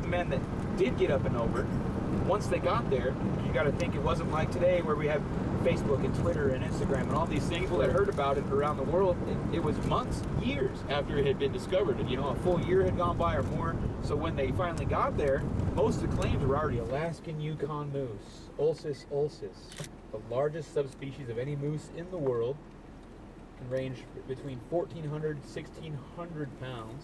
men that did get up and over, once they got there, you got to think it wasn't like today where we have Facebook and Twitter and Instagram and all these things. People that heard about it around the world, it was months, years after it had been discovered. And, you know, a full year had gone by or more. So when they finally got there, most of the claims were already Alaskan Yukon moose, Ulcis ulcis, the largest subspecies of any moose in the world. Can range between 1,400 and 1,600 pounds.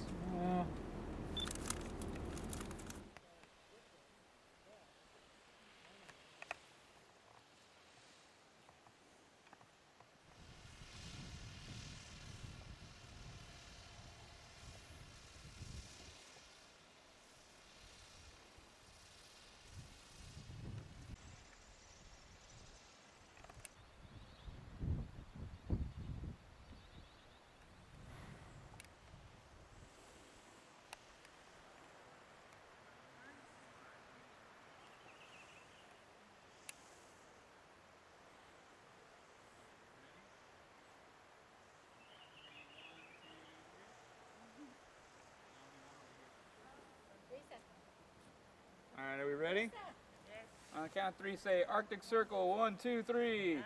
All right, are we ready? Yes. On the count of three, say Arctic Circle. 1, 2, 3.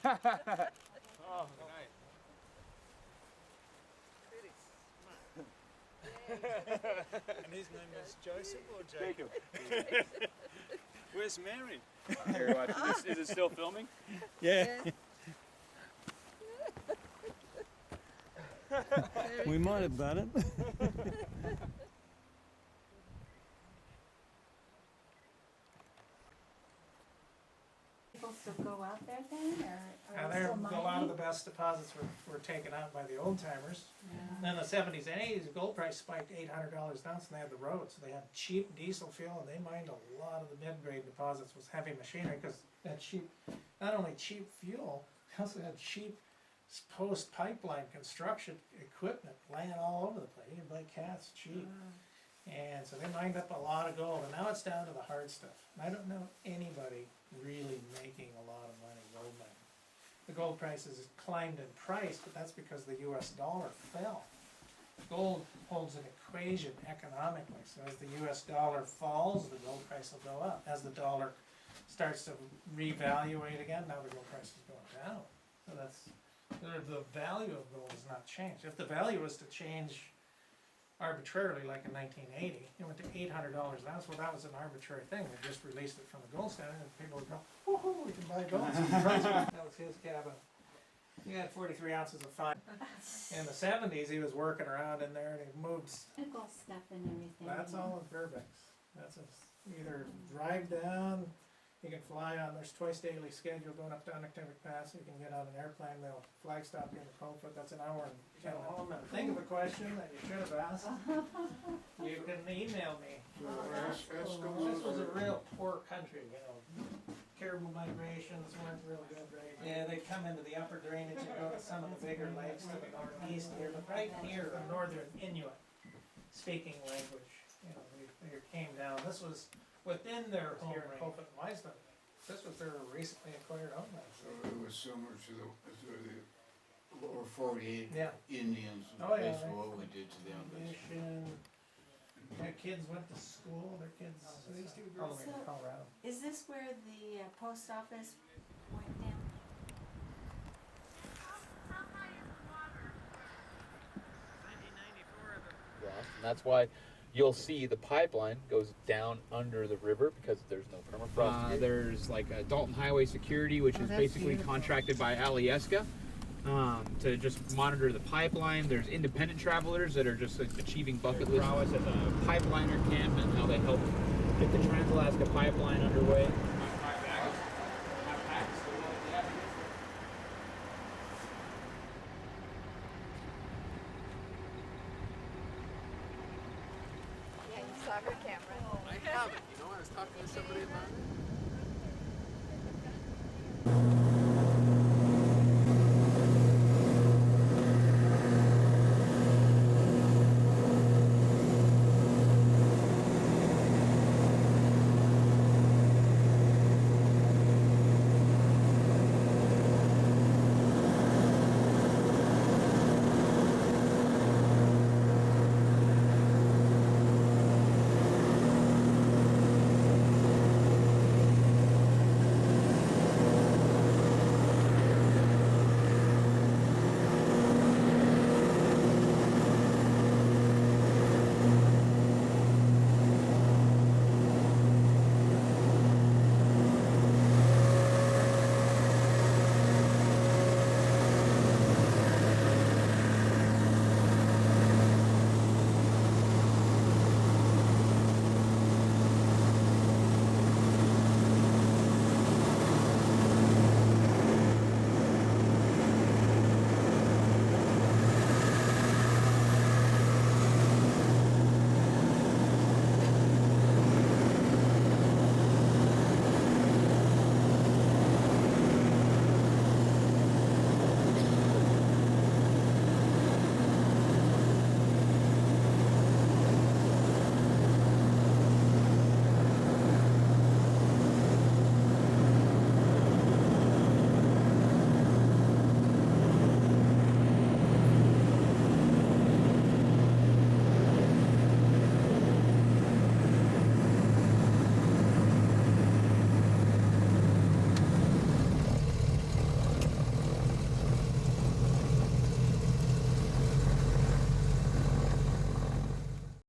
Aye. Oh, good night. And his name is Joseph or Jacob? Where's Mary? Here, watch. Is it still filming? Yeah. We might have done it. People still go out there then, or Now, are there, still a lot mining? of the best deposits were taken out by the old timers. Yeah. Then in the 70s and 80s, the gold price spiked $800 an ounce, and they had the roads. So they had cheap diesel fuel, and they mined a lot of the mid-grade deposits with heavy machinery because they had cheap, not only cheap fuel, they also had cheap post-pipeline construction equipment laying all over the place. You can buy cats cheap. And so they mined up a lot of gold, and now it's down to the hard stuff. And I don't know anybody really making a lot of money gold mining. The gold prices climbed in price, but that's because the US dollar fell. Gold holds an equation economically, so as the US dollar falls, the gold price will go up. As the dollar starts to revaluate again, now the gold price is going down. So that's, the value of gold has not changed. If the value was to change arbitrarily, like in 1980, it went to $800 an ounce. Well, that was an arbitrary thing. They just released it from the gold standard, and people would go, "Woohoo, we can buy gold." So the price went- that was his cabin. He had 43 ounces of fine. In the 70s, he was working around in there, and he moved. Medical stuff and everything. That's all in Fairbanks. That's either drive down. You can fly on. There's twice daily schedule going up to Unactumic Pass. You can get on an airplane. They'll flag stop you in the Crowfoot. That's an hour and 10 minutes. Think of a question that you should have asked. You can email me. This was a real poor country, you know. Caribou migrations weren't real good, right? Yeah, they come into the upper drainage and go to some of the bigger lakes to the northeast here, but right here, the northern Inuit speaking language, you know, they came down. This was within their home here in Crowfoot and Wisdom. This was their recently acquired homeland. So it was similar to the lower 48 Yeah. Indians, Oh, yeah, basically right. what we did to them. Mission. Their kids went to school. Their kids. So these two girls So- in Colorado. Is this where the post office went down? And that's why you'll see the pipeline goes down under the river because there's no permafrost. There's like a Dalton Highway Security, which is that's basically beautiful. contracted by Alyeska to just monitor the pipeline. There's independent travelers that are just achieving bucket list prowess at the pipeliner camp and how they help get the Trans-Alaska Pipeline underway. Yeah, you saw her camera. I haven't. You know, I was talking to somebody about it.